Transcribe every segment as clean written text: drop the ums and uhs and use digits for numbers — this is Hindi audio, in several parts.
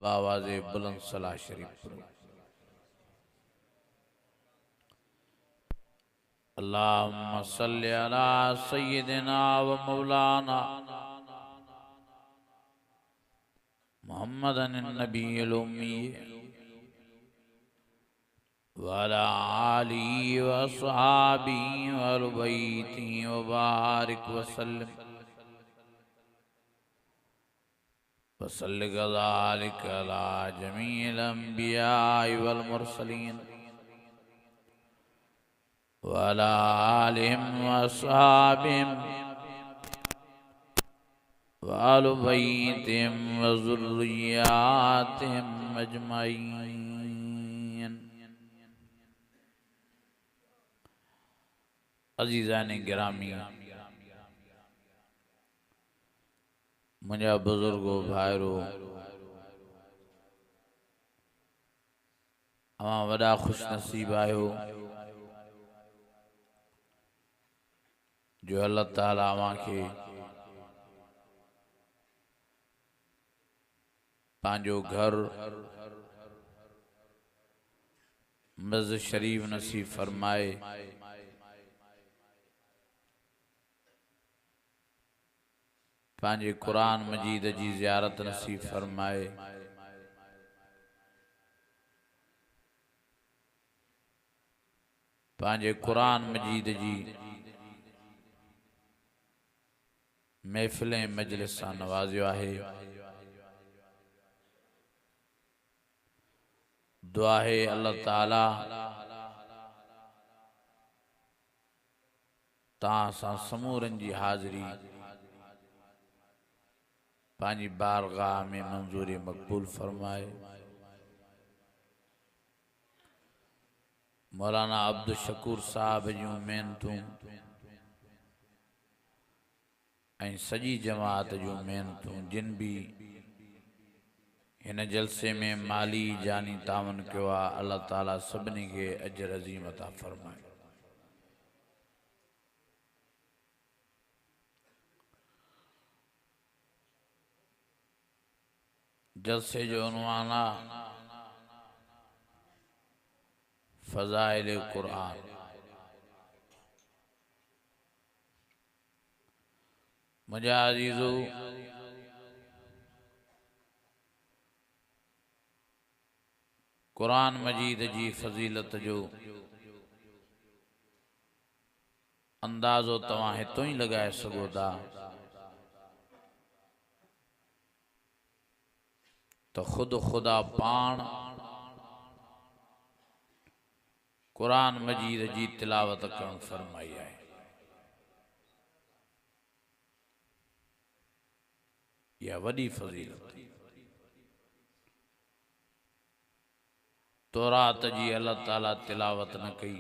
आवाज़ बुलंद सलाह शरीफ पढ़ो। अल्लाहुम्मा सल्लि अला सय्यिदिना व मौलाना मुहम्मदन नबिय्यिल उम्मी व अला आलिहि व अस्हाबिहि व अहलि बैतिहि व बारिक व सल्लिम व सल्लि कज़ालिका अला जमीइल अंबियाइ वल मुरसलीन व अला आलिहिम व अस्हाबिहिम व अहलि बैतिहिम व ज़ुर्रिय्यातिहिम अजमईन। अज़ीज़ान गिरामी, मुंहिंजा बुजुर्गो भाइरो, अवां वॾा खुश नसीब आहियो जो अल्लाह ताला अवां खे पंहिंजो घर मस्जिद शरीफ नसीब फरमाए। पंहिंजे कुरान मजीद जी ज़ियारत नसीब फरमाए। पंहिंजे कुरान मजीद जी महफ़िल मजलिस सां नवाज़ियो आहे। दुआ है अल्लाह ताला तव्हां सां समूरनि जी हाज़िरी पंहिंजी बारगाह में मंजूरी मक़बूल फरमाए। मौलाना अब्दुल शकूर साहब जूं मेहनतूं ऐं सॼी जमात जूं मेहनतूं जिन भी हिन जलसे में माली जानी तावन कयो आहे, अल्लाह ताला सभिनी खे अजर अज़ीम अता फरमाए। जलसे जो उन्वान आहे फ़ज़ाइल क़ुरान। मुंहिंजा अज़ीज़ो, कुरान मजीद जी फ़ज़ीलत जो अंदाज़ो तव्हां हितों ही लगाए सघो था तो खुद खुदा पाण कुरान मजीद जी तिलावत करण फरमाई है। यह वडी फजीलत। तौरात जी अल्लाह ताला तिलावत न कई,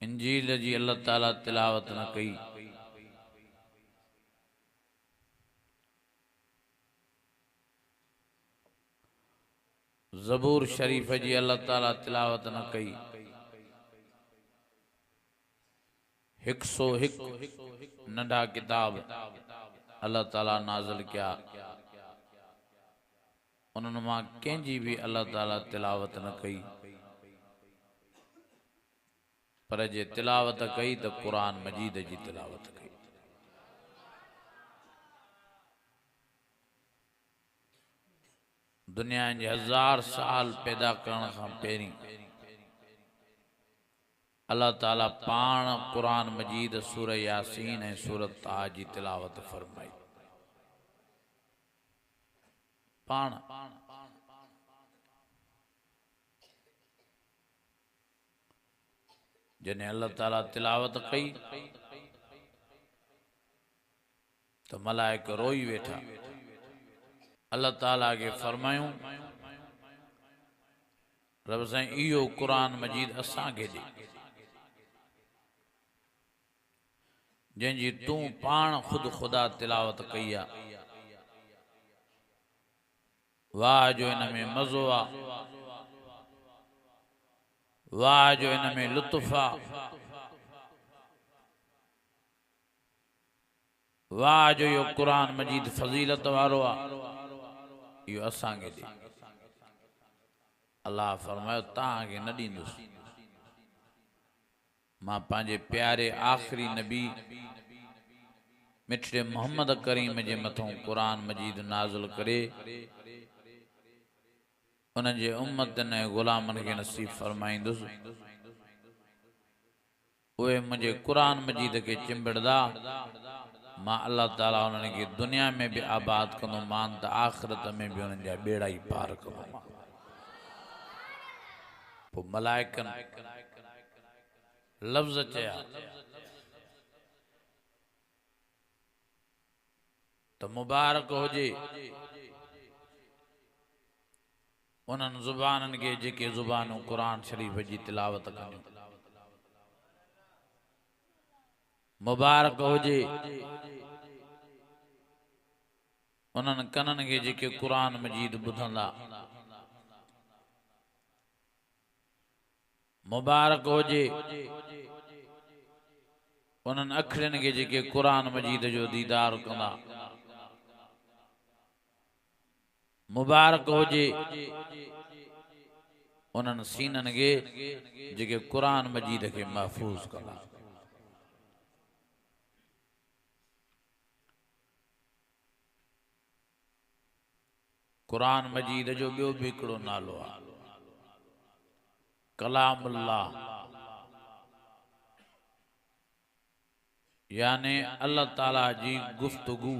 इंजील जी अल्लाह ताला तिलावत न कई, ज़बूर शरीफ जी अल्लाह ताला तिलावत न कई। 101 नंढा किताब अल्लाह ताला नाज़िल किया, उन्हनि मां कंहिंजी भी अल्लाह ताला तिलावत न कई, पर जे तिलावत कई तो कुरान मजीद जी तिलावत कई। दुनिया जे 1000 साल पैदा करण खां पहिरीं अल्लाह ताला पाण कुरान मजीद सूरह यासीन ऐं सूरत ताहा जी तिलावत फरमाई। पाण जने अल्लाह ताला तिलावत कई तो मलाइक रोई वेठा। अल्लाह ताला के फरमायूं, रब साईं इहो कुरान मजीद असां खे ॾे जंहिंजी तूं पाण खुद खुदा तिलावत कई आहे। वाह जो इन में मज़ो आहे, वाह जो इन में लुत्फ़ आहे। वाह जो यो कुरान मजीद फजीलत वारो आ यो असांखे दे। अल्लाह फरमायो तव्हांखे न ॾींदुसि। मां पंहिंजे प्यारे आख़िरी नबी मिठड़े मोहम्मद करीम जे मथों कुरान मजीद नाज़िल करे उन जे उम्मतन ऐं ग़ुलामनि खे नसीब फरमाईंदुसि। उहे मुंहिंजे कुरान मजीद खे चिंबड़दा मां अल्लाह ताला उन्हनि खे दुनिया में भी आबाद कंदो मान त आख़िरत में भी उन्हनि जा बेड़ा ही पार कंदो। पोइ मलाइकनि लफ़्ज़ चया तो मुबारक हुजे उन्हनि ज़ुबाननि के जेके ज़ुबानूं कुरान शरीफ जी तिलावत कयूं। मुबारक हुजे उन्हनि कननि के जेके कुरान मजीद ॿुधंदा। मुबारक हुजे उन्हनि अखियुनि के जेके कुरान मजीद जो दीदार कंदा। मुबारक हुजे उन्हनि सीननि के जेके कुरान मजीद के महफूज़ कंदा। कुरान मजीद जो ॿियो भी हिकिड़ो नालो आहे कलामुल्लाह, यानी अल्लाह ताला जी गुफ्तगू।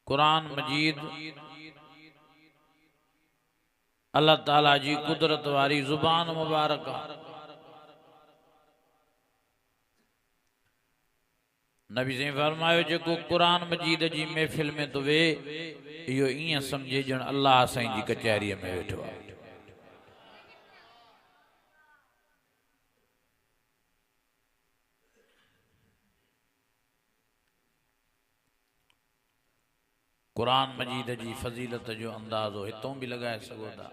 कुरान मजीद अल्लाह ताला जी कुदरत वारी जुबान मुबारक आहे। नबी से फरमायो जेको कुरान मजीद जी महफिल में तो वे इहो ईअं समझे ॼण अल्लाह साईं जी कचहरीअ में वेठो आहे। कुरान मजीद जी फजीलत जो अंदाज़ो हितों भी लगाए सघो था।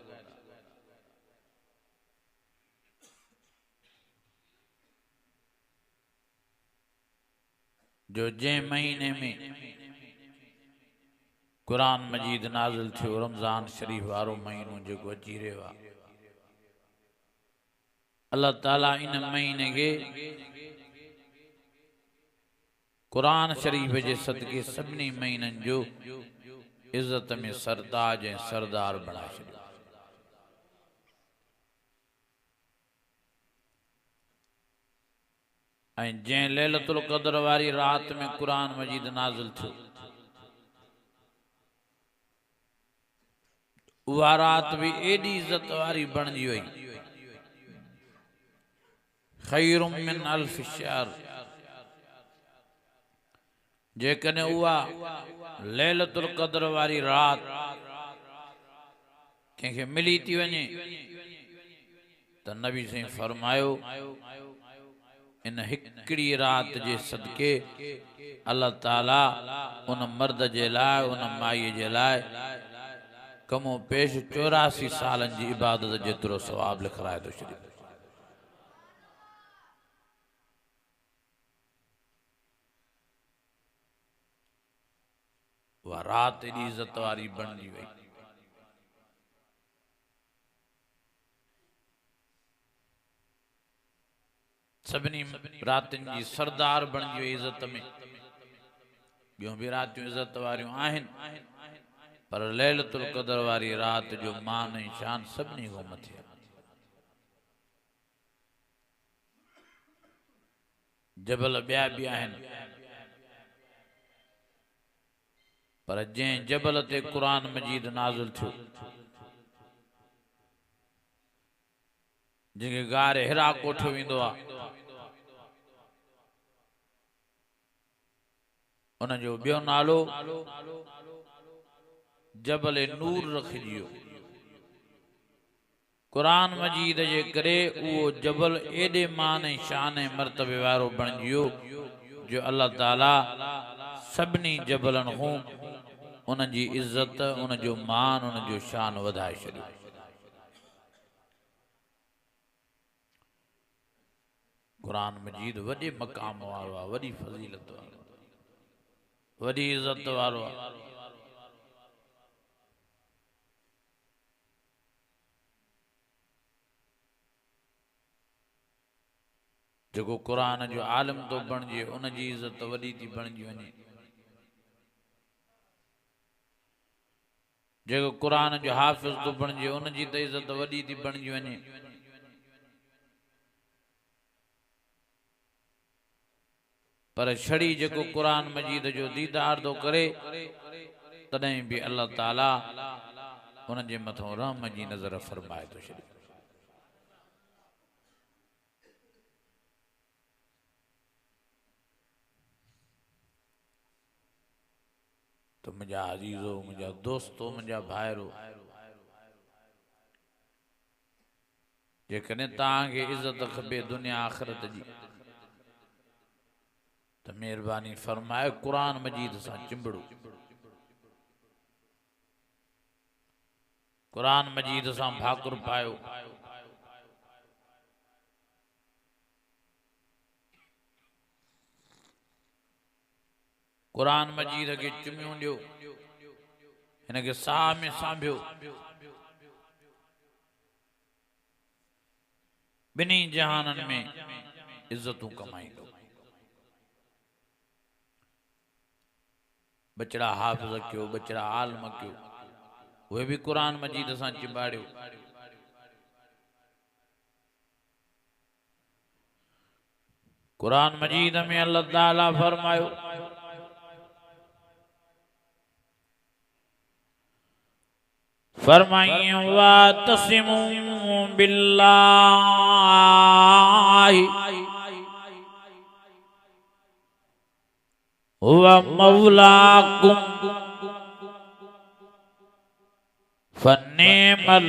जो जंहिं महीने में कुरान मजीद नाज़िल थियो रमज़ान शरीफ वारो महीनो जेको अची रहियो आहे, अल्लाह ताला इन महीने के कुरान शरीफ जे सदके सभिनी महीननि जो इज्जत में सरताज ऐं सरदार बणाए छॾियो। ऐं जंहिं लैलतुल क़द्र वारी रात में कुरान मजीद नाज़िल थियो उहा रात भी एडी इज्जत वारी बणजी वई। खैरुम मिन अल्फ शहर। जेकॾहिं उहा लैलतुल क़द्र वारी रात कंहिंखे मिली थी वञे त नबी साईं फरमायो इन हिकड़ी रात जे सदके अल्लाह ताला उन मर्द जे लाइ उन माईअ जे लाइ कमो पेश 84 सालन जी इबादत जेतिरो सवाब लिखराए थो छॾे। वह रात एडी इज्जत वारी बणजी वई। सभिनी रातिन जी सरदार बणजी वई इज्जत में। ॿियूं भी रातियूं इज्जत वारियूं आहिनि पर लैलतुल क़द्र वारी रात जो मान ऐं शान सभिनी खां मथे आहे। जबल ॿिया भी आहिनि पर जंहिं जबल ते कुरान मजीद नाज़िल थियो जंहिंखे गारे हिरा कोठियो वेंदो आहे उन जो ॿियो नालो जबल नूर रखिजियो। कुरान मजीद जे करे उहो जबल एडे मान ऐं शान ऐं मर्तबे वारो बणजी वियो जो अल्लाह ताला सभिनी जबलनि खां उन जी इज्जत उन जो मान उन जो शान वधाए छॾियो। कुरान मजीद वॾे मक़ाम वारो आहे, वॾी फज़ीलत वारो, वॾी इज़त वारो आहे। जेको कुरान जो आलिम तो बणिजे उन जी इज़त वॾी थी बणिजी वञे। जेको कुरान जो हाफ़िज़ तो बणिजे उन जी त इज़त वॾी थी बणिजी वञे। पर छड़ी जेको कुरान मजीद जो दीदार तो करे तॾहिं भी अल्लाह ताला उन जे मथों रहम जी नज़र फरमाए तो छॾे। तो मुंहिंजा अज़ीज़ो, मुंहिंजा दोस्तो, मुंहिंजा भाइरो, जेकॾहिं तव्हांखे इज़त खपे दुनिया आख़िरत जी तो मेहरबानी फरमाए कुरान मजीद सां चिंबड़ो, कुरान मजीद सां भाकुर पायो। कुरान मजीद के चुमियूं ॾियो, हिनखे साह में सांभियो, ॿिन्ही जहाननि में इज़तूं कमाईंदो। बचड़ा हाफ़िज़ कयो, बचड़ा आलिम कयो, उहे भी कुरान मजीद सां चिंबाड़ियो। कुरान मजीद में अल्लाह ताला फरमायो फरमाइयो वातसिमू बिल्लाहि हुवा मौलाकुम फन्निअमल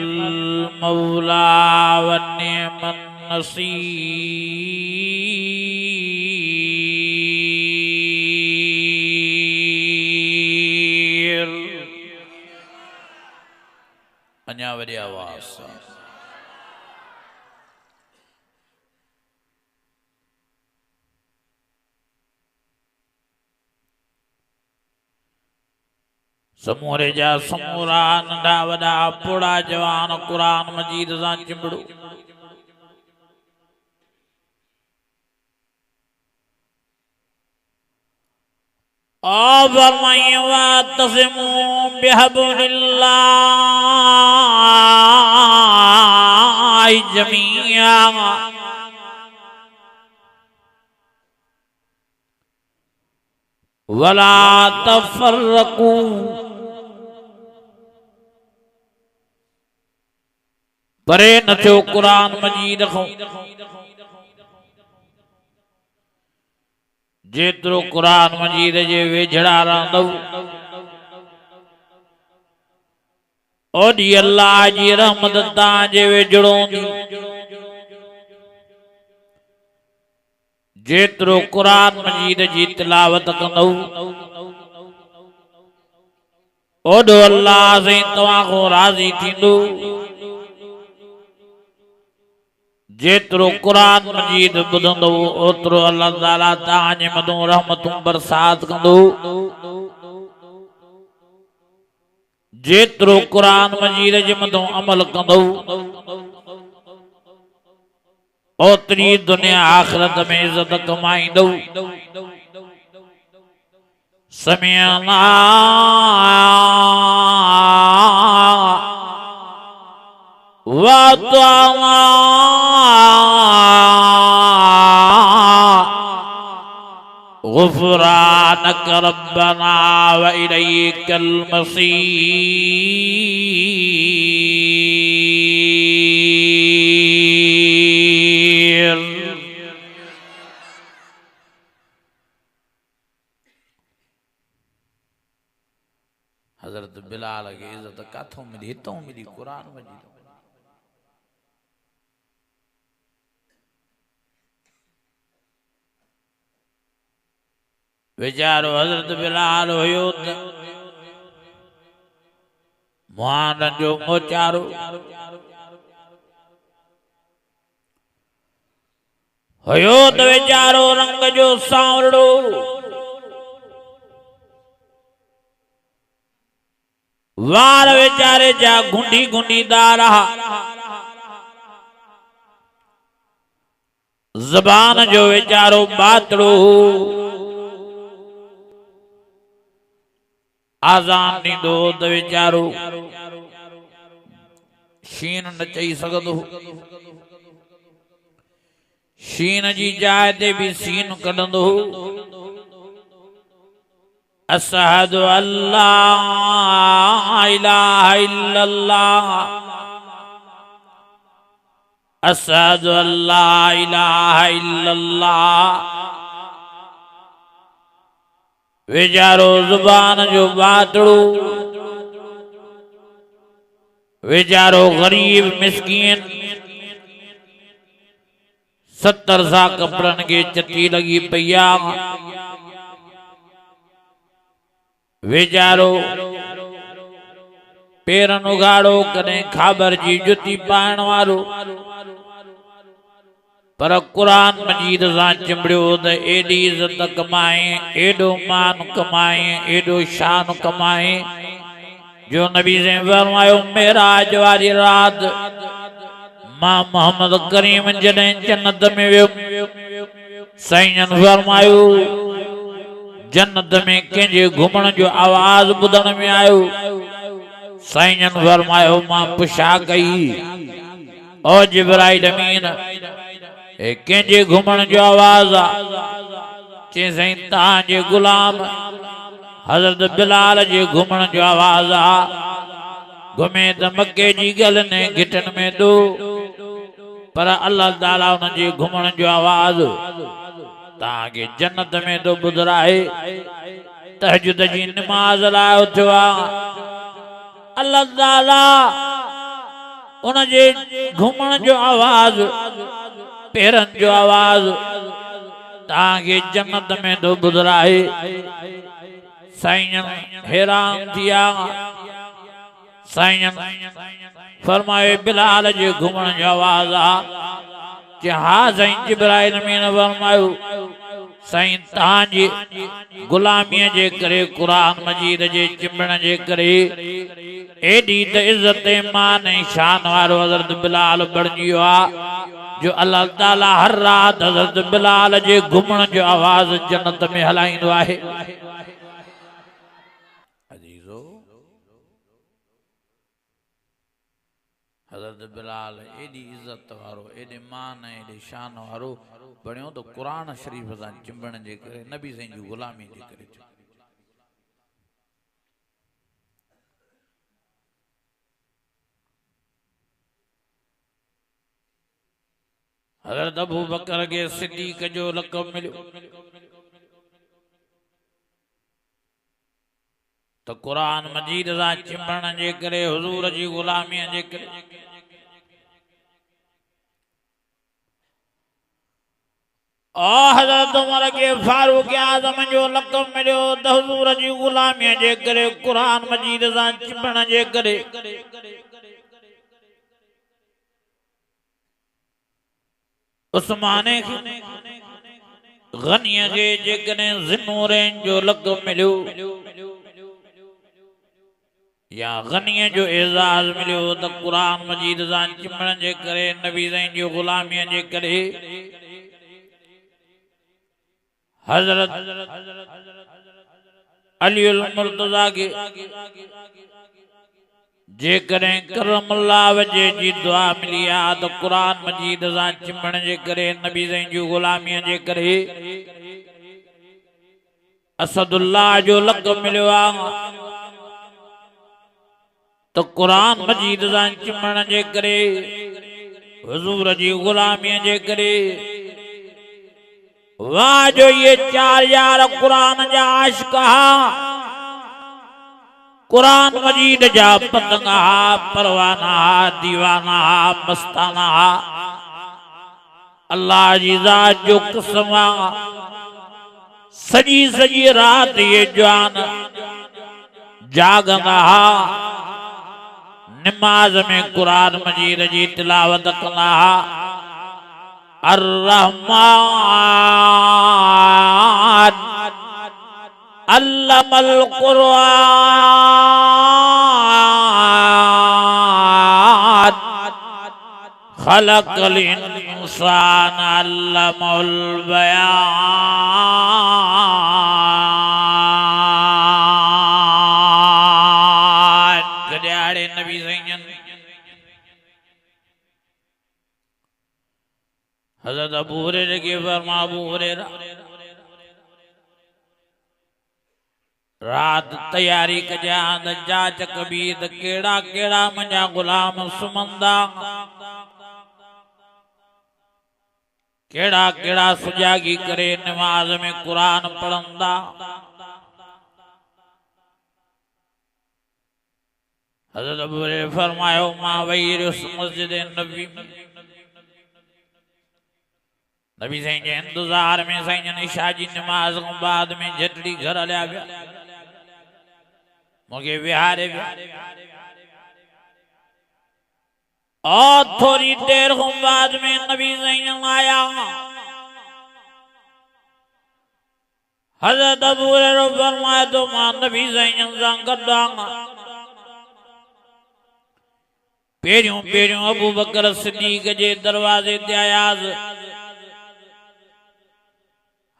मौला वन्निअमन नसीर। अञा वॾी आवाज़ सां समूरे जा समूरा नंढा वॾा पोड़ा जवान कुरान मजीद सां चिंबड़ो। वातसिमू बिहब्लिल्लाहि जमीआ वला तफर्रकू परे न थियो कुरान मजीद खां। जेतिरो कुरान मजीद जे वेझड़ा रहंदव ओॾी अल्लाह जी रहमत तव्हां जे वेझड़ो हूंदी। जेतिरो कुरान मजीद जी तिलावत कंदव ओॾो अल्लाह साईं तव्हां खां राज़ी थींदो। जेतिरो कुरान मजीद ॿुधंदो ओतिरो अल्लाह ताला तव्हां जे मथां रहमतूं बरसात कंदो। जेतिरो कुरान मजीद जे मथां अमल कंदो ओतरी दुनिया आखिरत में इज्जत कमाईंदो। समिअना व अतअना गुफ़रानक रब्बना व इलैकल मसीर। हजरत बिलाल की इज्जत काथों मिली? हितों मिली, कुरान मजीद। बेचारो हजरत बिलाल हुयो त मुहान जो मोचारो हुयो त वीचारो रंग जो सांवड़ो, वार वीचारे जा गुंडी गुंडीदार, ज़बान जो वीचारो बातड़ो, आज़ान ॾींदो त वीचारो शीन न चई सघंदो, शीन जी जाइ ते भी सीन कढंदो। अशहदु अल्ला इलाहा इल्लल्लाह, अशहदु अल्ला इलाहा इल्लल्लाह। वीचारो ज़ुबान जो बातड़ो, वीचारो गरीब मिस्कीन 70 सा कपड़न के चटी लगी पया, वीचारो पेरन उगाड़ो कने खाबर जी जुती पाइण वारो, पर कुरान मजीद सां चिंबड़ियो त एडी इज्जत कमाए, एडो मान कमाए, एडो शान कमाए, जो नबी से फरमायो मेराज वारी रात मां मोहम्मद करीम जॾहिं जन्नत में वियो, साईं फरमायो जन्नत में कंहिंजे घुमण जो आवाज ॿुधण में आयो। साईं फरमायो मां पुछा कई ओ जिब्राइल अमीन ए कंहिंजे घुमण जो आवाज आ? चई साईं तव्हांजे गुलाम हज़रत बिलाल जे घुमण जो आवाज आ। घुमे त मक्के जी गल ने घिटन में दो, पर अल्लाह ताला उन जे घुमण जो आवाज ताके जन्नत में तो बुधराए। तहज्जुद जी नमाज लाए उथियो आ, अल्लाह ताला उन जे घुमण जो आवाज, पेरन जो आवाज ताके जन्नत में तो बुधराए। साईं हैरान थिया, साईं फरमाए बिलाल जे घुमण जो आवाज आ। कि हा साईं जिब्राइल अमीन फरमायो साईं तव्हांजी गुलामीअ जे करे, कुरान मजीद जे चिंबण जे करे एडी त इज्जत मान ऐं शान वारो हज़रत बिलाल बणजी वियो आ, जो अल्लाह ताला हर रात हज़रत बिलाल जे घुमण जो आवाज जन्नत में हलाईंदो आहे। हज़रत बिलाल एडी इज्जत वारो, एडे मान एडे शान वारो बणियो तो कुरान शरीफ सां चिंबण जे करे, नबी साईं जी गुलामी जे करे। हज़रत अबू बकर के सिद्दीक़ जो लक़ब मिलियो तो कुरान मजीद सां चिंबण जे करे, हुजूर जी गुलामीअ जे करे। और हज़रत उमर के फारूक आज़म जो लक़ब मिलियो त हुजूर जी गुलामीअ जे करे, कुरान मजीद सां चिंबण जे करे। उस्मान गनीअ खे जेकॾहिं ज़िन्नूरैन जो लक़ब मिलियो या गनीअ जो एज़ाज़ मिलियो त कुरान मजीद सां चिंबण जे करे, नबी साईं जी गुलामीअ जे करे। हज़रत अलीउल मुर्तज़ा के जेकॾहिं करमुल्लाह वजे जी दुआ मिली आहे त कुरान मजीद सां चिंबण जे करे, नबी साईं जी गुलामीअ जे करे। असदुल्लाह जो लक़ब मिलियो आहे तो कुरान मजीद सां चिंबण जे करे, हुजूर जी गुलामीअ जे करे। वाह जो ये 4 यार कुरान जा आशिक़ हा, कुरान मजीद जा पतंगा हा, परवाना हा, दीवाना हा, मस्ताना हा। अल्लाह जी ज़ात जो कसम आ, सजी सजी रात ये जवान जागंदा हा, नमाज में कुरान मजीद जी तिलावत कंदा हा। अर्रहमान अल्लमल कुरान खलकल इंसान अल्लमल बयान। गड्याड़े नबी सैयद हज़रत अबू हुरैरा के फरमा, अबू हुरैरा रात तैयारी कजा जाच कबीर केड़ा केड़ा मुंहिंजा गुलाम सुमंदा, केड़ा केड़ा सुजागी करे नमाज में कुरान पढ़ंदा। हज़रत अबू हुरैरा फरमायो, मां वही उस मस्जिद नबी नबी साईं जे इंतजार में साईं इशा जी नमाज को बाद में झटड़ी घर हलिया विया, मुझे विहारे विया। और थोड़ी देर को बाद में नबी साईं आया। हज़रत अबू हुरैरा फरमाया तो मां नबी साईं सां गॾु पहिरियों पहिरियों अबू बकर सिद्दीक़ जे दरवाजे ते आयास।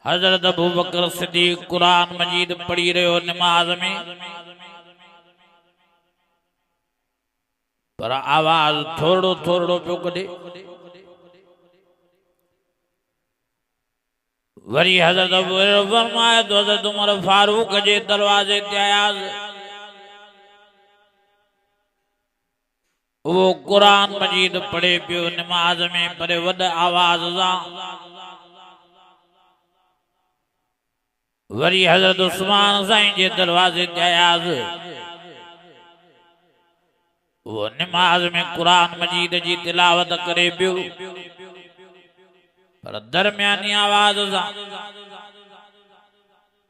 हज़रत अबू बकर सिद्दीक़ कुरान मजीद पढ़ी रहो नमाज में, पर आवाज थोड़ो थोड़ो पियो कढे। वरी हज़रत अबू हुरैरा फरमाया तो हज़रत उमर फारूक जे दरवाजे ते आयास। वो कुरान मजीद पढ़े पियो नमाज में, पर वड आवाज सां। वरी हज़रत उस्मान साईं जे दरवाजे ते आयास। वो नमाज में कुरान मजीद जी तिलावत करे पियो, पर दरमियानी आवाज सां।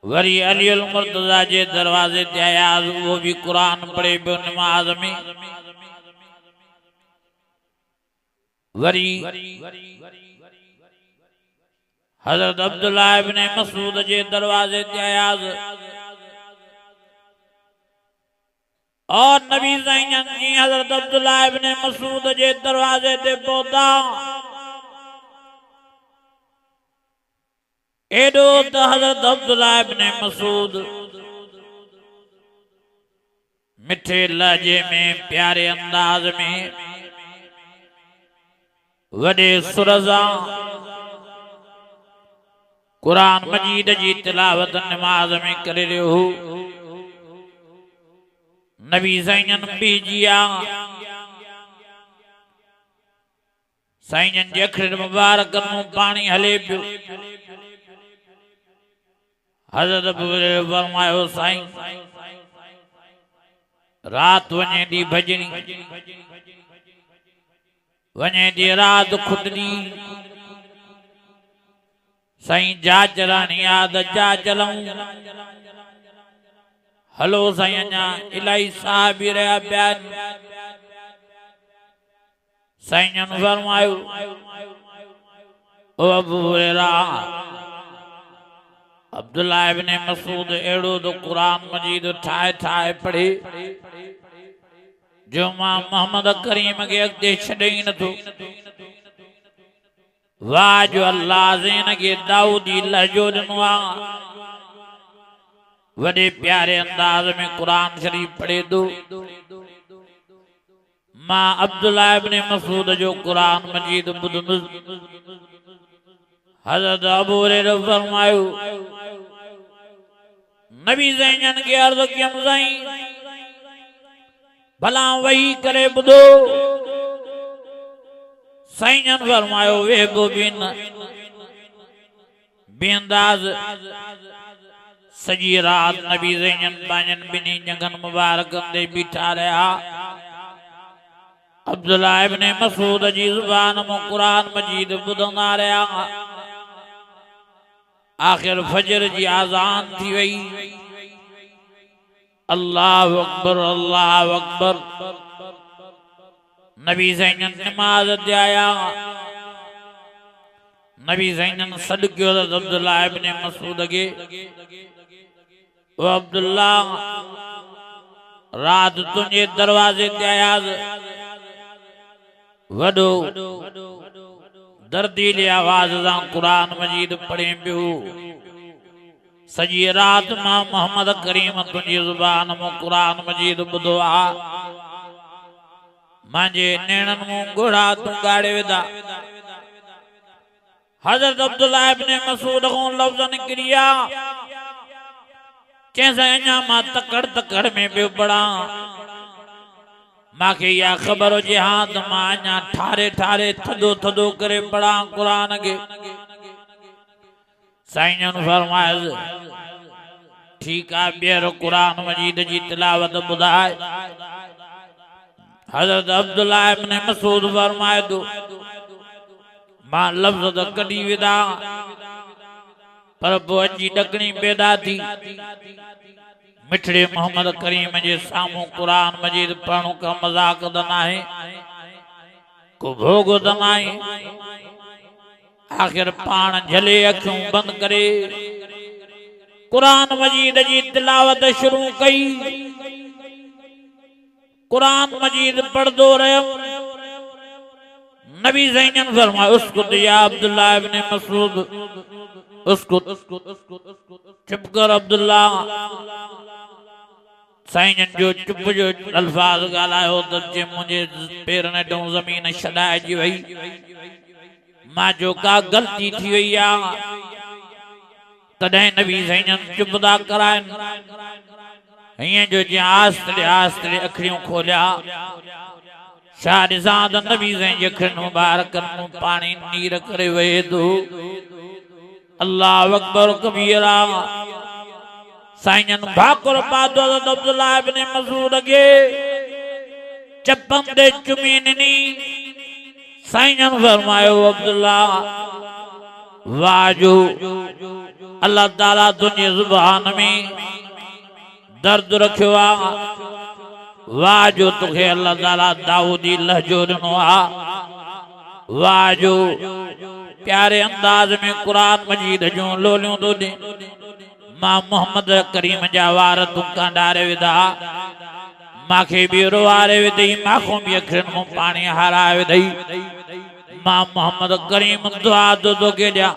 वरी अलीउल मुर्तज़ा जे दरवाजे ते आयास। वो भी कुरान पढ़े पियो नमाज में। वरी हज़रत अब्दुल्ला इब्ने मसूद जे दरवाजे ते आयास। और नबी साईं जी हज़रत अब्दुल्ला इब्ने मसूद जे दरवाजे ते पहुता। एडो त हज़रत अब्दुल्ला इब्ने मसूद मिठे लहजे में प्यारे अंदाज में वडे सुर सां कुरान मजीद जी तिलावत नमाज में करे रहियो हो। नबी साईं बीजिया साईं जे अखियुनि मुबारक में पानी हले पियो। हज़रत अबू हुरैरा फरमायो, साईं रात वञे दी भजनी, वञे दी रात खुटनी। साईं जा चलानी याद जा चलऊं। हलो साईं अञा इलाही साहब भी रहा प्यार। साईं फरमायो, ओ अबू हुरैरा अब्दुल्ला इब्ने मसूद एड़ो तो कुरान मजीद ठाए ठाए पढ़े जो मां मोहम्मद करीम के अॻिते छॾे ई नथो। वाह जो अल्लाह ज़ैन के दाऊदी लहजो ॾिनो आहे। वडे प्यारे अंदाज में कुरान शरीफ पढ़े दो। मां अब्दुल्ला इब्ने मसूद जो कुरान मजीद ॿुधंदुसि। हज़रत अबू हुरैरा फरमायो, नबी ज़ैन के अर्ज़ कयमि, साईं भला वही करे ॿुधो। साईं फरमायो, वे गोबिन बेंदाज सजी रात नबी ज़ैन बाजन बिनी जंगन मुबारक दे बीठा रहा। अब्दुल्ला इब्ने मसूद जी ज़ुबान में कुरान मजीद ॿुधंदा रहा। आखिर फजर जी आज़ान थी वई। अल्लाहु अकबर अल्लाहु अकबर। नबी ज़ैन नमाज ते आया। नबी ज़ैनन सदकियो अब्दुल्ला इब्ने मसूद के ओ अब्दुल्ला रात तुझे दरवाजे ते आयाज वडो दर्दीली आवाज सां कुरान मजीद पढ़े पियो सजी रात मां मोहम्मद करीम तुझी ज़ुबान मो कुरान मजीद ॿुधो आ मांजे नेणन मो घोड़ा तू गाड़े विदा हजरत अब्दुल्ला इब्ने मसूद को लफ्ज़ निकरिया कैसे अञा मां तकड़ तकड़ में पियो पढ़ा मांखे या खबर हो जिहाद मां अञा ठारे ठारे थदो थदो करे पढ़ा कुरान के साईं फरमाए ठीक आ ॿीहर कुरान मजीद जी तिलावत ॿुधाए हजरत अब्दुल्ला इब्ने मसूद फरमाए दो मां लफ्ज़ तो कढी विदा पर पोइ अची ॾकणी पैदा थी मिठड़े मोहम्मद करीम जे सामूं कुरान मजीद पढ़णु का मजाक त नाहे को भोग त नाहे आखिर पाण झले अखियूं बंद करे कुरान मजीद जी तिलावत शुरू कई कुरान मजीद पढ़दो रहियो नबी ज़ैनन फरमाया उसकुत या अब्दुल्ला इब्ने मसूद उसकुत चुप कर अब्दुल्ला साईं जो चुप जो अल्फाज गालायो त जे मुझे पेरन हेठों ज़मीन छॾाइजी वई मां जो का गलती थी वई आ तॾहिं नबी ज़ैनन चुप था कराइनि हीअं जो जीअं आस्ते आस्ते अखियूं खोलिया छा ॾिसां त नबी ज़ैन जे अखियुनि मुबारकनि मूं पाणी नीर करे वहे थो अल्लाह अकबर कबीरा साईं भाकुर पातो अब्दुल्ला इब्ने मसूद के चपन दे चुमीनी साईं फरमायो अब्दुल्ला वाजो अल्लाह ताला तुझे ज़ुबान में दर्द रखियो आ वाजो तुखे अल्लाह ताला दाऊदी लहजो ॾिनो आ वाजो प्यारे अंदाज में कुरान मजीद जूं लोलियूं तो ॾे मां मोहम्मद करीम जा वार तुका डारे विधा मांखे भी रोवारे विधई माखों भी अखियुनि मूं पाणी हाराए विधई मां मोहम्मद करीम दुआ तो के ॾिया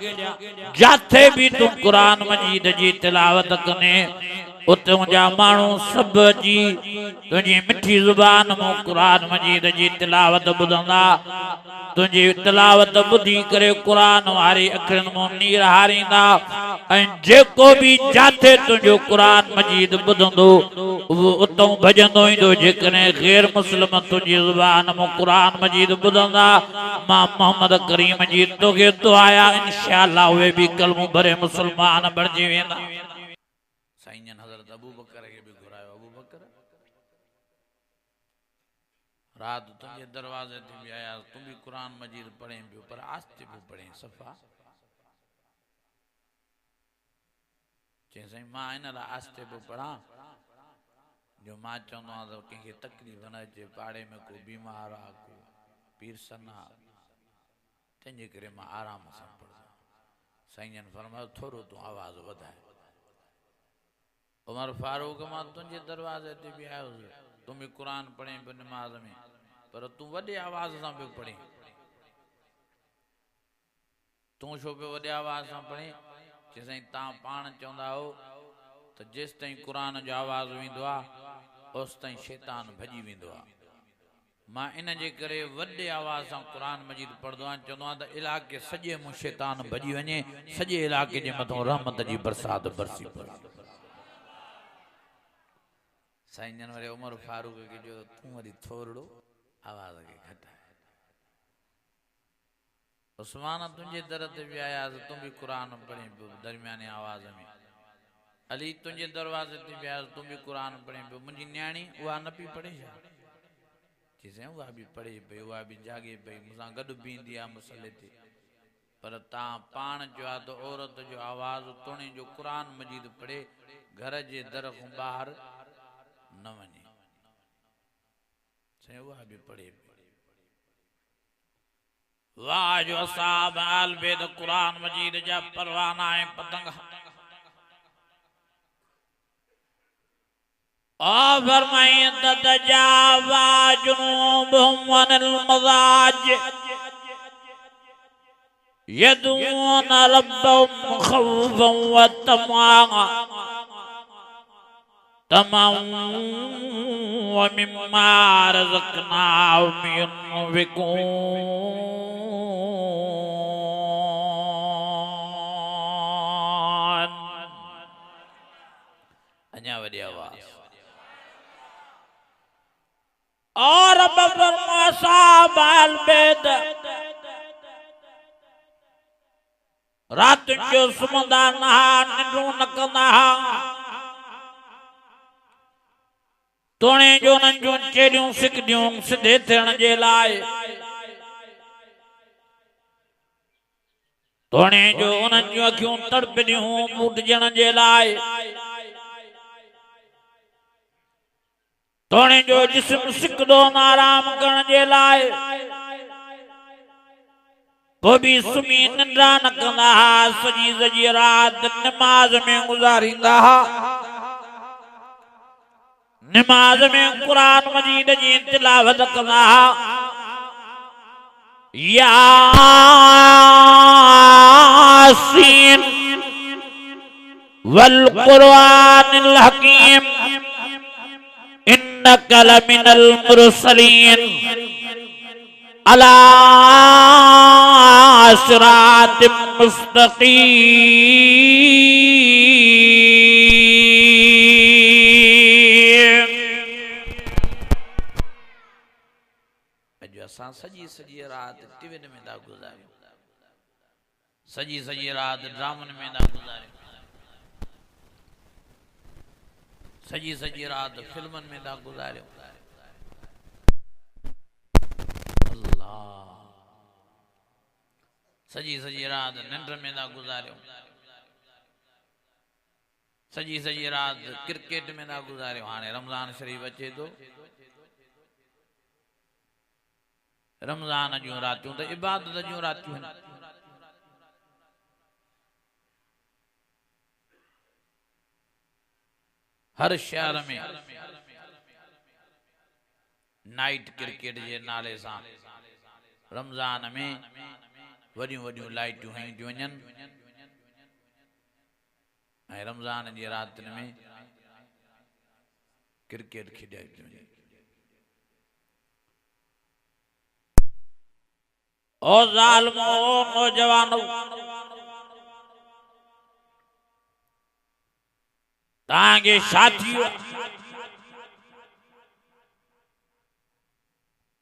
जाथे भी तू कुरान मजीद जी तिलावत कने उतों जा मानू सब जी तुझी मिठी जुबान मो कुरान मजीद जी तिलावत बुधंदा तुझी तिलावत बुधी करे कुरान वारी अखियुनि मो नीर हारींदा ऐं जेको भी जाथे तुझो कुरान मजीद बुधंदो वो उतों भजंदो ईंदो जेकॾहिं गैर मुस्लिम तुझी जुबान मो कुरान मजीद बुधंदा मां मोहम्मद करीम जी तोखे दुआया इंशाअल्लाह वे भी कलमो भरे मुसलमान बणजी वेंदा साईं हज़रत अबू बकर के भी घुरायो अबू बकर रात तुझे दरवाजे ते भी आया तुम भी कुरान मजीद पढ़े पियो पर आस्ते पियो पढ़े सफ़ा चई साईं मां इन लाइ आस्ते पियो पढ़ा जो मां चवंदो आहियां त कंहिंखे तकलीफ़ न अचे पाड़े में को बीमार आहे को पीर सन आहे तंहिंजे करे मां आराम सां पढ़ंदो साईं फरमायो थोरो तूं आवाज़ वधाए उमर फारूक मां तुझे दरवाजे ते भी आयो तुम भी कुरान पढ़े पियो नमाज में पर तू वॾे आवाज़ सां पियो पढ़े तू छो पियो वॾे आवाज़ सां पढ़े चई साईं तव्हां पाण चवंदा हो त जेसि ताईं कुरान जो आवाज़ वेंदो आहे ओसि ताईं शैतान भॼी वेंदो आहे मां इन जे करे वॾे आवाज़ सां कुरान मजीद पढ़ंदो आहियां चवंदो आहियां त इलाइक़े सॼे मूं शैतान भॼी वञे सॼे इलाइक़े जे मथां रहमत जी बरसात बरसी पवे साईं जन वरी उमर फारूक के जो तू वरी थोरो आवाज़ के घटाए उस्मान तुझे दर ते भी आया तुम भी कुरान पढ़े दरमियाने आवाज़ में अली तुझे दरवाजे ते भी आया तुम भी कुरान पढ़े मुझी न्याणी वह न पी पढ़े छा चीज़ें वह भी पढ़े पई वह भी जागे पई मुसां गॾु बीहंदी आहे मसले ते पर तव्हां पाण जो आहे त औरत जो आवाज़ तोणे जो कुरान मजीद पढ़े घर जे दर खां ॿाहिरि न वञे चई वह भी पढ़े वाह जो असाब आल बेद कुरान मजीद जा परवाना है पतंग और फरमाए ततजावा जुनूबहुम अनिल मज़ाज यदून रब्बहुम खौफन व तमअन व मिम्मा रज़क़नाहुम युनफ़िक़ून। अञा वॾी आवाज़ और रब फरमाए असाब अल बैत रात जो सुम्हंदा न निंड्रूं न कंदा तोणे जो उन्हनि जूं चेलियूं सिकदियूं सिधे थियण जे लाइ तोणे जो उन्हनि जूं अखियूं तड़पदियूं ॿुॾजण जे लाइ तोणे जो जिस्म सिकदो न आराम करण जे लाइ पोइ बि सुम्ही निंड्रा न कंदा सॼी सॼी राति नमाज़ में गुज़ारींदा नमाज में कुरान मजीद जी तिलावत कंदा यासीन वल कुरआनिल हकीम इन्नका लमिनल मुरसलीन अला सिरातिम मुस्तकीम। असां सॼी सॼी राति टीवियुनि में था गुज़ारियूं सॼी सॼी राति ड्रामनि में था गुज़ारियूं सॼी सॼी राति फिल्मनि में था गुज़ारियूं अल्लाह सॼी सॼी राति निंड में था गुज़ारियूं सॼी सॼी राति क्रिकेट में था गुज़ारियूं हाणे रमज़ान शरीफ़ अचे थो रमज़ान जूं रातियूं त इबादत जूं रातियूं आहिनि हर शहर में नाइट क्रिकेट जे नाले सां रमज़ान में वॾियूं वॾियूं लाइटियूं हयूं थियूं वञनि ऐं रमज़ान जी रातिनि में क्रिकेट खेॾाई थी वञे ओ ज़ालिमो नौजवानो तव्हांखे छा थी वियो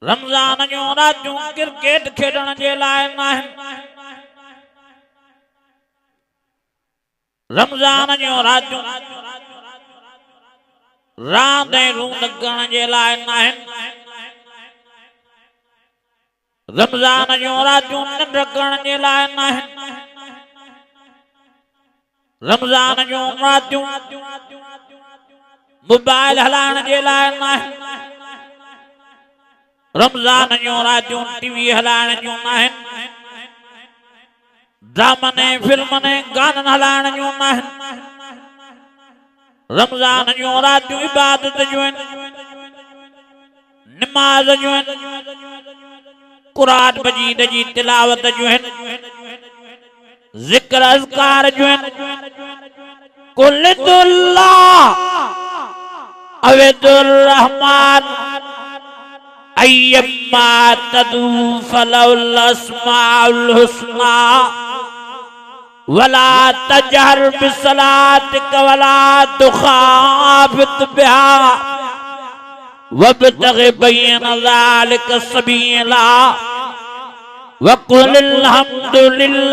रमज़ान जूं रातियूं क्रिकेट खेॾण जे लाइ न आहिनि रमज़ान जूं रातियूं रांदि ऐं रूंद करण जे लाइ न आहिनि रमज़ान जूं रातियूं निंड करण जे लाइ न आहिनि रमज़ान जूं रातियूं मोबाइल हलाइण जे लाइ न आहिनि रमज़ान जूं रातियूं टीवी हलाइण जूं न आहिनि ड्रामनि फिल्मनि गाननि हलाइण जूं न आहिनि रमज़ान जूं रातियूं इबादत जूं आहिनि नमाज़ जूं आहिनि कुरान मजीद जी तिलावत जूं आहिनि ज़िक्र अज़कार जूं आहिनि कुल्लुल्लाह अवदुर रहमान अय्यम्मा तदू फलहुल अस्माउल हुस्ना वला तजहर बिसलातिक वला तुखाफित बिहा वब्तगि बैन ज़ालिक सबीला वक़ुल अल्हम्दुलिल्लाहिल्लज़ी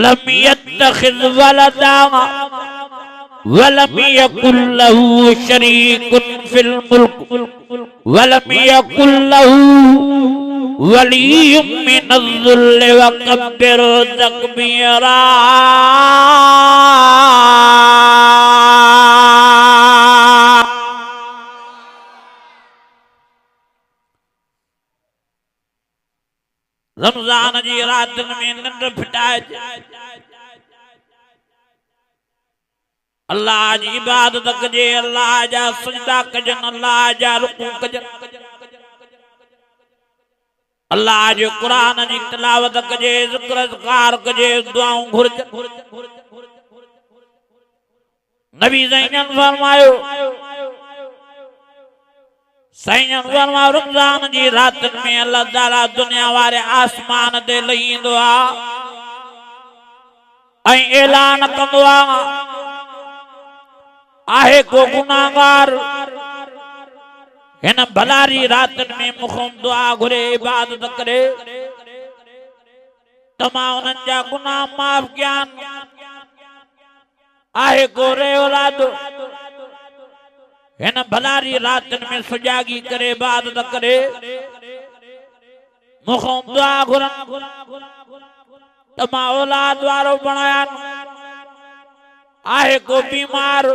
लम यत्तखिज़ वलदा वलम यकुल लहू शरीकुन फिल मुल्क वलम यकुल लहू वलियुम मिनज़्ज़ुल्ल वकब्बिरहु तकबीरा। रमजान जी रातन में निंड फिटाए अल्लाह जी इबादत कजे अल्लाह जा सजदा कजन अल्लाह जा रुकू कजन अल्लाह जो कुरान जी तिलावत कजे ज़िक्र अज़कार कजे दुआऊं घुर्ज नबी ज़ैनन फरमायो सैयन फरमायो रमजान जी रातन में अल्लाह ताला दुनिया वारे आसमान ते लहींदो आ ऐलान कंदो आहे को गुनाहगार हिन भलारी रातन में मुखों दुआ घुरे इबादत करे तमा उन्हनि जा गुनाह माफ कयान आहे को रे औलाद हिन भलारी रातन में सुजागी करे इबादत करे मुखों दुआ घुरन तमा औलाद वारो बणायान आहे को बीमार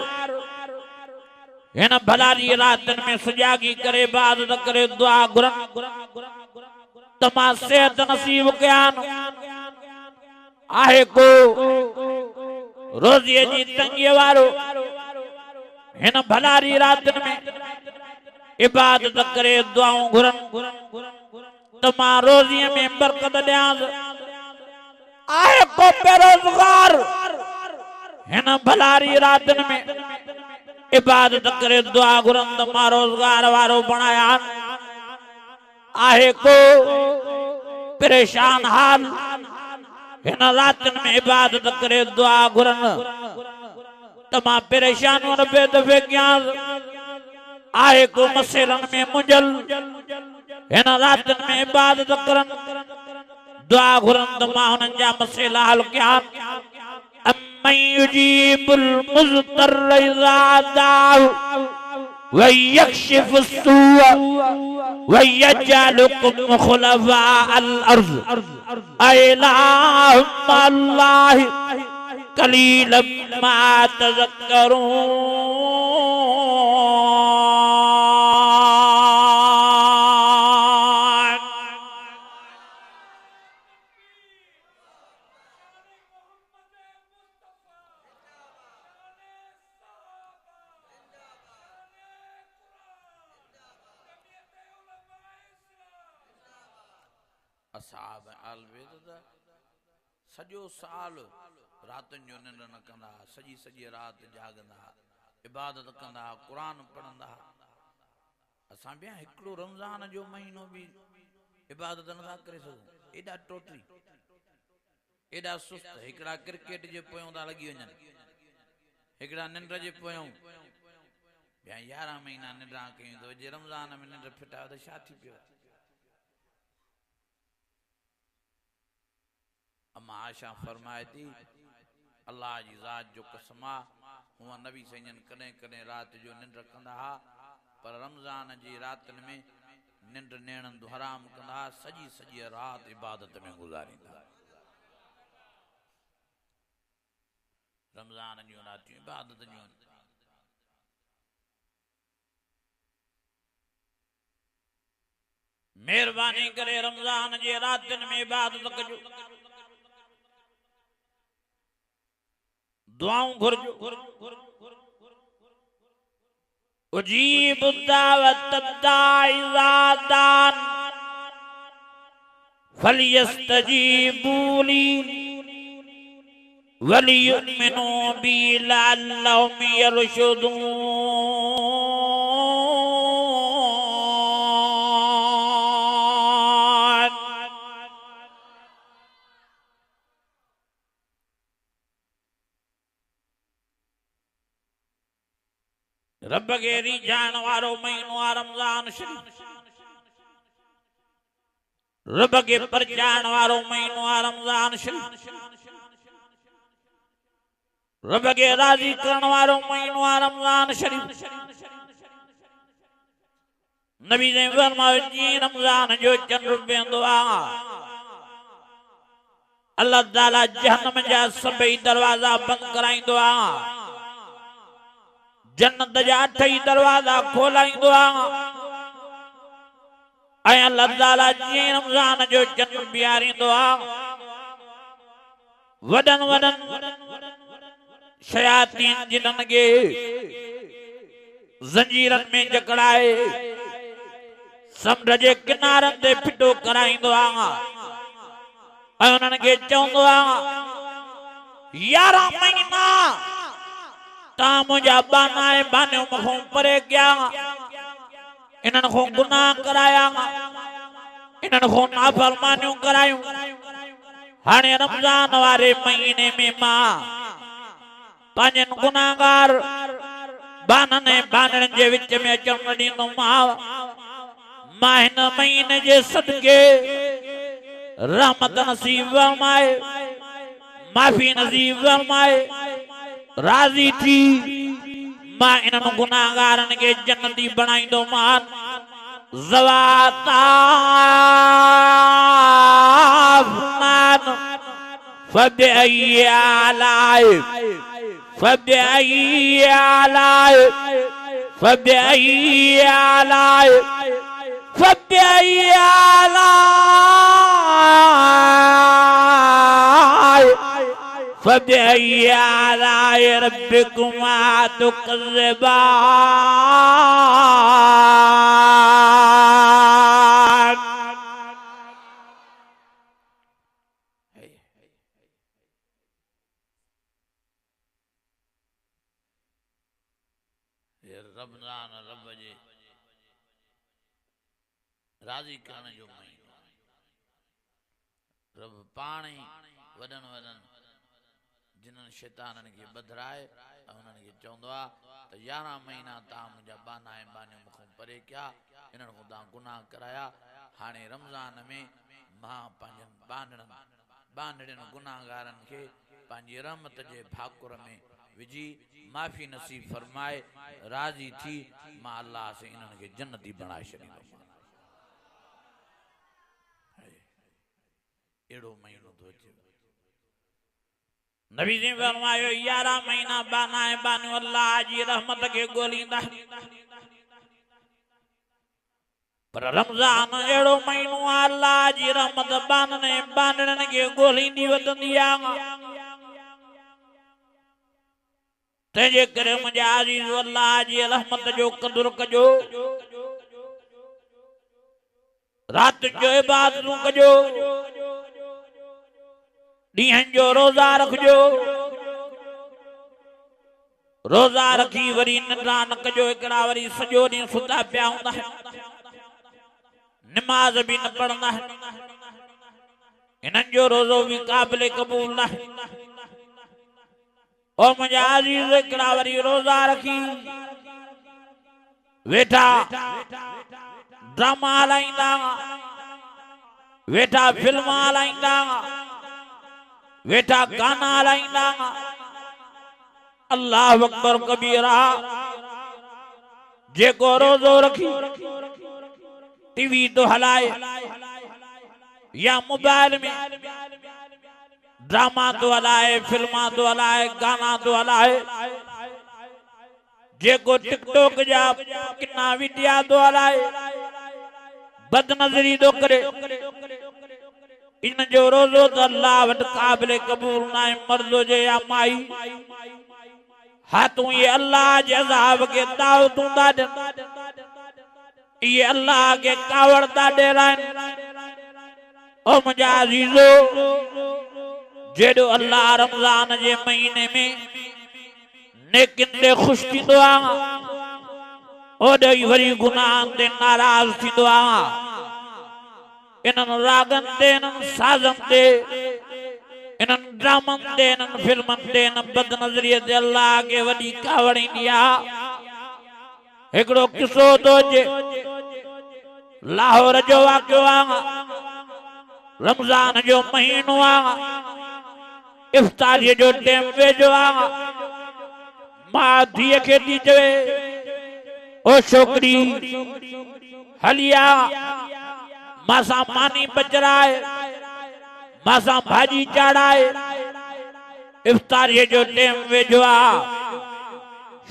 हिन भलारी रातन में सुजागी करे इबादत करे दुआ घुरन तमा सेहत नसीब कयान आहे को रोज़ीअ जी तंगी वारो हिन भलारी रातन में इबादत करे दुआऊं घुरन तमा रोज़ीअ में बरकत ॾियांस आहे को बेरोज़गार हिन भलारी रातन में इबादत करे दुआ घुरन तमा रोज़गार वारो बणाया आहे को परेशान हाल हिन रातन में इबादत करे दुआ घुरन तमा परेशान वन बेदफे कयां आहे को मसइलन में मुंझल हिन रातन में इबादत करन दुआ घुरन तमा हुननि जा मसइला हल कयां अम्मन युजीबुल मुज़्तर्र इज़ा दाअहु व यक्शिफु स्सूअ व यजअलुकुम खुलफाअल अर्ज़ अइलाहुम अल्लाह कलीलन मा तज़क्करून असहाब अलविद सजो साल रातन जो निंड न कंदा सजी सजी रात जागंदा इबादत कंदा कुरान पढ़ंदा असां बिया हिकिड़ो रमज़ान जो महीनो भी इबादत नथा करे सघूं एॾा टोटरी एॾा सुस्त हिकिड़ा क्रिकेट जे पोयों था लॻी वञनि हिकिड़ा निंड जे पोयों बिया 11 महीना निंडा कयूं त जे रमज़ान में निंड फिटायो त छा थी पियो अम्मा आशा फरमाए थी अल्लाह जी ज़ात जो कसमा हुआ नबी सैयन कॾहिं कॾहिं रात जो निंड कंदा पर रमज़ान जी रातन में निंड नेणन हराम कंदा सजी सजी रात इबादत में गुजारींदा रमज़ान जूं रातियूं इबादत जूं मेहरबानी करे रमज़ान जे रातन में इबादत कजो दुआऊं घुरजो उजीब दावत दाई ज़ादान फलियस्तजीबू ली वलियुमिनू बी लअल्लहुम यरशुदून रब के रिझाण वारो महीनो आ रमज़ान शरीफ रब के परचाण वारो महीनो आ रमज़ान शरीफ रब के राज़ी करण वारो महीनो आ रमज़ान शरीफ नबी ने फरमायो जी रमज़ान जो चंड वेंदो आ अल्लाह ताला जहन्नम जा सभई दरवाजा बंद कराईंदो आ जन्नत जा 8 दरवाजा खोलाईंदो आ ऐं अल्लाह ताला जीअं रमज़ान जो चंड बीहारींदो आहे वॾनि वॾनि शयातीन जिन्हनि खे ज़ंजीरनि में जकड़ाए समुंड जे किनारनि ते फिटो कराईंदो आहे ऐं उन्हनि खे चवंदो आहे 11 महीना तव्हां मुंहिंजा बाना ऐं बानियूं मूंखां परे कया इन्हनि खां गुनाह कराया इन्हनि खां नाफ़रमानियूं करायूं हाणे रमज़ान वारे महीने में मां पंहिंजनि गुनाहगार बाननि ऐं बानड़नि जे विच में अचण न ॾींदोमांव मां हिन महीने जे सदके रहमत नसीब फरमाए माफ़ी नसीब फरमाए राज़ी थी मां इन्हनि गुनाहगारनि खे जन्नती बणाईंदोमान ज़वाताफ़नान फ़बिअय्यि आलाइ फ़बिअय्यि आलाइ फ़बिअय्यि आलाइ फ़बिअय्यि आलाइ फ़बिअय्यि आलाइ रब्बिकुमा तुकज़्ज़िबान। रमज़ान रब जे राज़ी करण जो महीनो रब पाण ई वॾनि जिन्हनि शैताननि खे बदिराए ऐं उन्हनि खे चवंदो आहे त 11 महीना तव्हां मुंहिंजा बाना ऐं बानियूं मूंखां परे कया इन्हनि खां तव्हां गुनाह कराया हाणे रमज़ान में मां पंहिंजनि बानड़ियुनि गुनाहगारनि खे पंहिंजी रहमत जे भाकुर में विझी माफ़ी नसीब फरमाए राज़ी थी मां अल्लाह से इन्हनि खे जन्नती बणाए छॾींदुमि अहिड़ो महीनो थो अचे नबी जी फरमायो 11 महीना बाना ऐं बानियूं अल्लाह जी रहमत खे ॻोल्हींदा पर रमज़ान अहिड़ो महीनो आहे अल्लाह जी रहमत बाननि ऐं बानड़नि खे ॻोल्हींदी वधंदी आहे तंहिंजे करे मुंहिंजा अज़ीज़ अल्लाह जी रहमत जो क़दुरु कजो राति जो इबादतूं कजो ॾींहंनि जो रोज़ा रखजो रोज़ा रखी वरी निंड्रा न कजो हिकिड़ा वरी सॼो ॾींहुं सुता पिया हूंदा निमाज़ बि न पढ़ंदा हिननि जो रोज़ो बि क़ाबिल क़बूल न और मुंहिंजा अज़ीज़ हिकिड़ा वरी रोज़ा रखी वेठा ड्रामा हलाईंदा वेठा फिल्म हलाईंदा वेठा गाना हलाईंदा अल्लाह अकबर कबीरा जेको रोज़ो रखी टीवी तो हलाए या मोबाइल में ड्रामा तो हलाए फिल्मा तो हलाए गाना तो हलाए जेको टिकटॉक जा किना वीडिया तो हलाए बदनज़री तो करे इन जो रोज़ो तो अल्लाह वट क़ाबिल क़बूल ना मर्दो जे या माई हाथों ये अल्लाह जे अज़ाब के दावतूं दा दे ये अल्लाह के कावड़ दा डेराइन ओ मुंहिंजा अज़ीज़ो जेॾो अल्लाह रमज़ान जे महीने में नेकिन ते खुश थींदो आहे ओॾो ई वरी गुनाहनि ते नाराज़ थींदो आहे इन्हनि रागनि ते इन्हनि साज़नि ते इन्हनि ड्रामनि ते इन्हनि फिल्मनि ते इन बदनज़रीअ ते अल्लाह खे वॾी कावड़ ईंदी आहे हिकिड़ो किसो थो अचे लाहौर जो वाक़ियो आहे रमज़ान जो महीनो आहे इफ्तारीअ जो टाइम वेझो आहे मां धीअ खे थी चवे ओ छोकिरी हली आ मासां मानी बचराए मासां भाॼी चाढ़ाए इफ्तारीअ जो टाइम वेझो आहे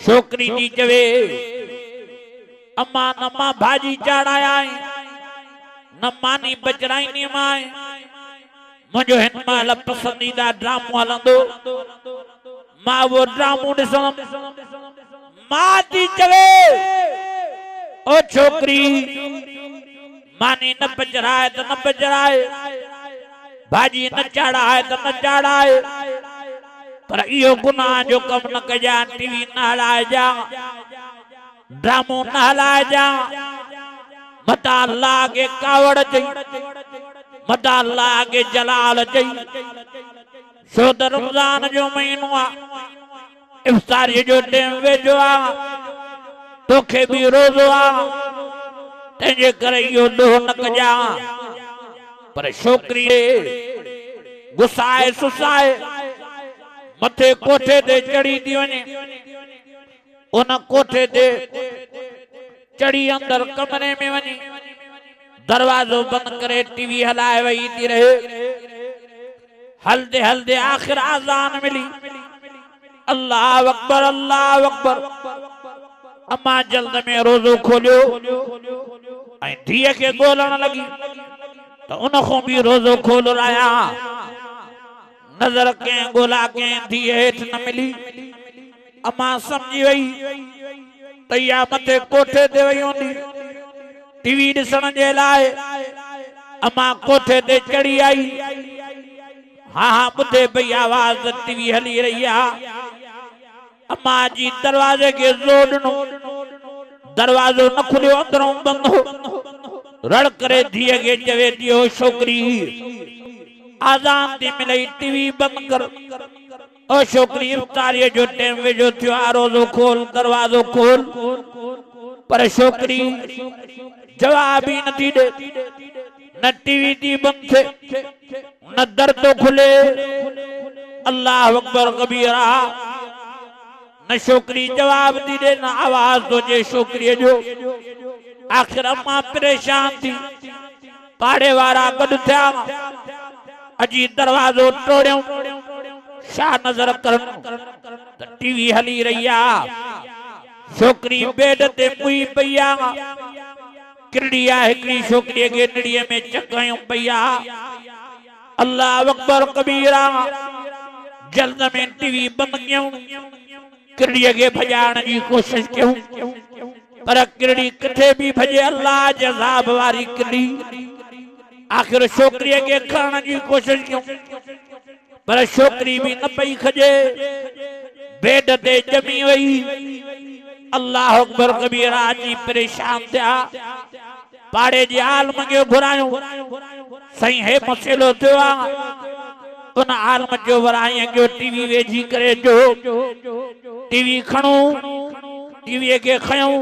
छोकिरी थी चवे अम्मा न मां भाॼी चाढ़ाया न मानी बजराइनी माए मुझो हिन माल पसंदीदा ड्रामो हलंदो मां वो ड्रामो ॾिसंदमि मां थी चवे ओ छोकरी मानी न बजराए त न बजराए भाजी न चाढ़ाए त न चाढ़ाए पर इहो गुनाह जो कम न कजा टीवी न हलाए जा ड्रामो न हलाए जा मता अल्लाह के कावड़ चई मता अल्लाह के जलाल चई छो त रमज़ान जो महीनो आ इफ्तारी जो टाइम वेझो आ तोखे भी रोज़ो आ तंहिंजे करे इहो ॾोह न कजा पर छोकरी गुसाए सुसाए मथे कोठे ते चढ़ी थी वञे उन कोठे ते चढ़ी अंदर कमरे में वञी दरवाजो बंद करे टीवी हलाए वही थी रहे हलदे हलदे आखिर आज़ान मिली अल्लाह अकबर अम्मा जल्द में रोज़ो खोलियो ऐं धीअ खे ॻोल्हण लगी तो उनको भी रोज़ो खोल रहा नजर के गोला के धीअ हेठ न मिली अम्मा समझी वही तैया मथे कोठे ते वही हूंदी टीवी ॾिसण जे लाइ अम्मा कोठे ते चढ़ी आई हाँ ॿुधे पई आवाज़ टीवी हली रही है अम्मा जी दरवाजे के ज़ोर ॾिनो दरवाजो न खुलियो अंदरों बंद हो रड़ करे धीअ खे चवे थी ओ छोकरी आज़ान थी मिलई टीवी बंद कर ओ छोकरी इफ्तारी जो टाइम वेझो थियो आहे रोज़ो खोल दरवाजो खोल पर छोकरी जवाब ही नथी ॾे न टीवी थी बंद थे न दर तो खुले अल्लाह अकबर कबीरा न छोकरी जवाब थी ॾे न आवाज तो जे छोकरीअ जो आखिर अम्मा परेशान थी पाड़े वारा गॾु थिया अजी दरवाजो टोड़ियो छा नजर कर त टीवी हली रही आहे छोकरी बेड ते मुई पई आहे किरड़ी आहे हिकड़ी छोकरीअ खे निड़ीअ में चकायूं पई आहे अल्लाह अकबर कबीरा जल्द में टीवी बंद कयूं किरड़ीअ खे भॼाइण जी कोशिश कयूं पर किरड़ी किथे भी भजे अल्लाह जज़ाब वारी किरड़ी आखिर छोकरीअ खे खणण जी कोशिश कयूं पर छोकरी भी न पई खजे बेड ते जमी वई अल्लाह अकबर कबीरा जी परेशान थिया पाड़े जे आलम खे घुरायूं सही हे मसइलो थियो आहे उन आलम जो वराई जो टीवी वेझी करे जो टीवी खणो टीवी के खयूं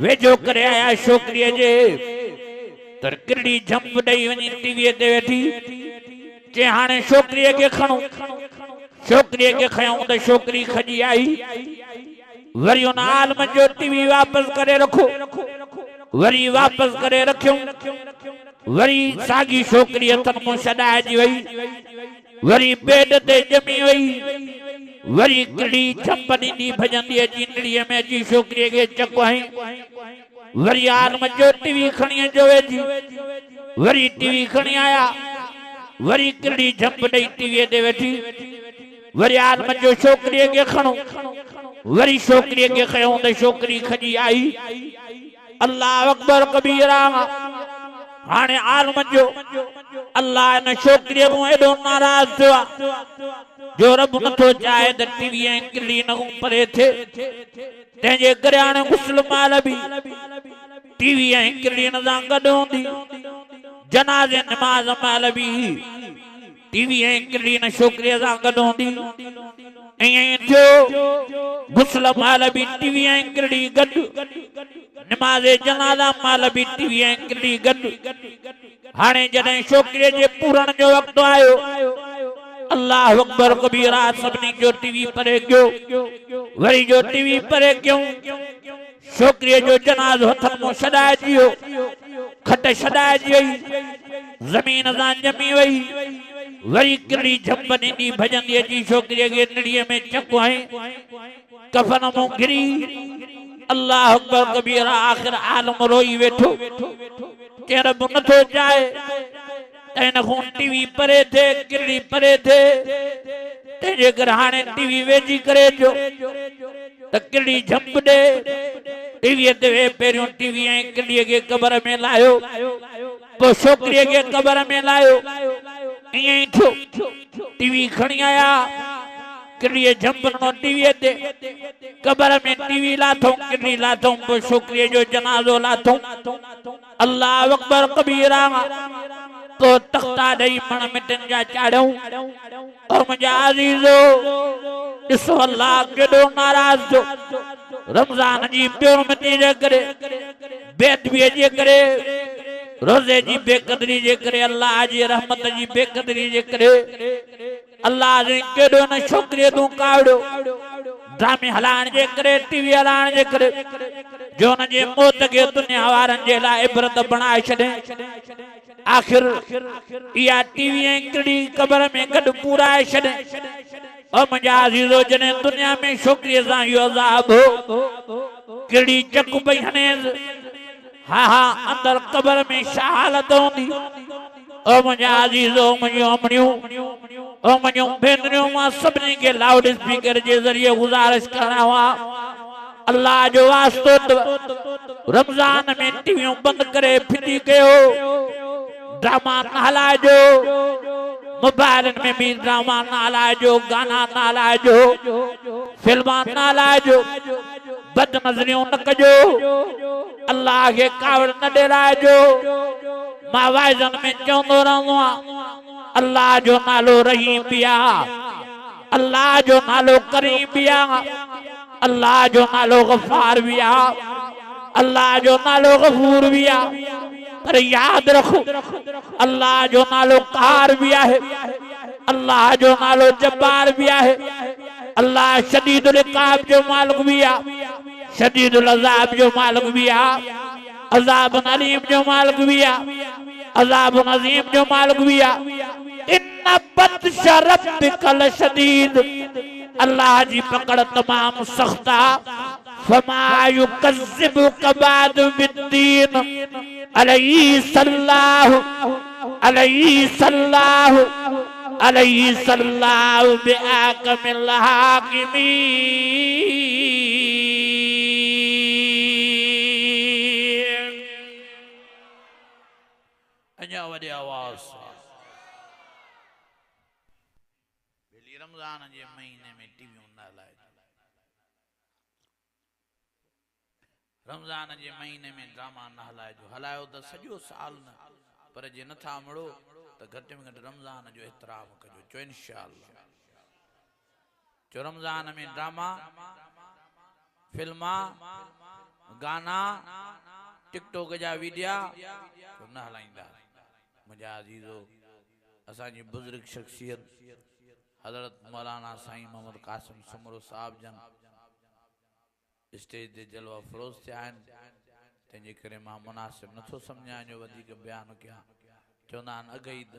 वेझो करे आया छोकरीअ जे तर किरड़ी झंप ॾेई वञी टीवी ते वेठी के हाणे छोकरीअ खे खणो छोकरीअ खे खयूं त छोकरी खजी आई वरी उन आलम जो टीवी वापस करे रखो वरी वापस करे रखियो वरी सागी छोकरी हथन मुंह छॾाइजी वई वरी बेड ते जमी वई वरी किरड़ी झंप ॾींदी भॼंदी अची निड़ीअ में अची छोकरीअ खे चकवाई वरी आलम जो टीवी खणी अचो वेझी वरी टीवी खणी आया वरी किरड़ी झंप ॾेई टीवीअ ते वेठी वरी आलम जो छोकरीअ खे खणो वरी छोकरीअ खे खयूं त छोकरी खजी आई अल्लाह अकबर कबीरा हाणे आलम जो अल्लाह इन छोकरीअ खां एॾो नाराज़ थियो आहे जो रब नथो चाहे त टीवी ऐं किरड़ी न परे थिए तंहिंजे करे हाणे गुस्ल माल बि टीवी ऐं किरड़ी सां गॾु हूंदी जनाज़े नमाज़ माल बि टीवी ऐं किरड़ी न छोकरीअ सां गॾु हूंदी ईअं थियो गुस्ल माल बि टीवी ऐं किरड़ी गॾु नमाज़े जनाज़ा माल बि टीवी ऐं किरड़ी गॾु हाणे जॾहिं छोकरीअ जे पूरण जो वक़्तु आयो अल्लाह अकबर कबीरा सभिनी जो टीवी परे कयो वरी जो टीवी परे कयूं छोकरीअ जो जनाज़ो हथनि मां छॾाइजी वियो खट छॾाइजी वई ज़मीन सां ॼमी वई वरी किरड़ी झंप ॾींदी भॼंदी अची छोकरीअ खे निड़ीअ में चकवाई कफन मां घिरी अल्लाह अकबर कबीरा आखिर आलम रोई वेठो के रब न तो जाए तैन को टीवी परे थे किरड़ी परे थे तेरे ग्रहाने टीवी वेजी करे जो तकड़ी झंप दे टीवी ते वे पेरियों टीवी ऐं किरड़ी के कबर में लायो वो छोकरी के कबर में लायो इं थो टीवी खणी आया किरड़ी झंपनो टीवी ते कबर में टीवी लाथो किरड़ी लाथो वो छोकरी जो जनाजो लाथो अल्लाह अकबर कबीरा तो तख्ता दई मण मिटन जा चाड़ू और मुझा अजीजो इस अल्लाह केडो नाराज जो रमजान जी प्योर मती जे करे बेदबी जे करे रोजे जी बेकदरी जे करे अल्लाह जी रहमत जी बेकदरी जे करे अल्लाह जे केडो न छोकरी तू कावड़ो ड्रामे हलाण जे करे टीवी हलाण जे करे जो न जे मौत के दुनिया वारन जे ला इबरत बनाए छडे आखिर या टीवी किरड़ी कबर में गड पूरा छडे और मुझा अजीजो जने दुनिया में छोकरी सा यो अजाब हो किरड़ी चक पई हने हाँ हाँ अंदर कबर में शहादत होंदी ओ मुझा अजीजो मुझो अमनियो ओ मुझो भेनरियो मां सबनी के लाउड स्पीकर जे जरिए गुजारिश करना हुआ अल्लाह जो वास्तो रमजान में टीवियों बंद करे फिटी कयो ड्रामा न हलाइजो मोबाइल में भी ड्रामा न हलाइजो गाना न हलाइजो फिल्मा न हलाइजो बद नजरियों न कजो अल्लाह के कावड़ न डेराइजो मां वाइजन में चवंदो रहंदो आहियां अल्लाह जो नालो रहीम बिया अल्लाह जो नालो करीम बिया अल्लाह जो नालो गफार बिया अल्लाह जो नालो गफूर बिया पर याद रखो अल्लाह जो नालो कार भी है अल्लाह जो नालो जब्बार भी है अल्लाह शदीदुल इकाब जो मालिक भी है शदीदुल अजाब जो मालिक भी है अजाब अलीम जो मालिक भी है अजाब अजीम जो मालिक भी है इन्ना बत्श रब्बिकल शदीद अल्लाह जी पकड़ तमाम सख्ता फमा युकज़्ज़िबुका बाद बिद्दीन अलैहि सल्लाहु बिअकमिल हाकिमीन अञा वॾे आवाज़ रमज़ान जे महीने में टीवियूं न हलाए रमज़ान जे महीने में ड्रामा न हलाइजो हलायो त सॼो साल न पर जे नथा मड़ो त घटि में घटि रमज़ान जो एहतराम कजो चो इंशाअल्लाह चो रमज़ान में ड्रामा फिल्मा गाना टिकटॉक जा वीडिया न हलाईंदा मुंहिंजा अजीजो असांजी बुज़ुर्ग शख्सियत हज़रत मौलाना साईं मोहम्मद कासिम सुमरो साहब जन स्टेज ते जलवा फरोज़ थिया आहिनि तंहिंजे करे मां मुनासिब नथो सम्झां जो वधीक बयानु कयां चवंदा आहिनि अघ ई त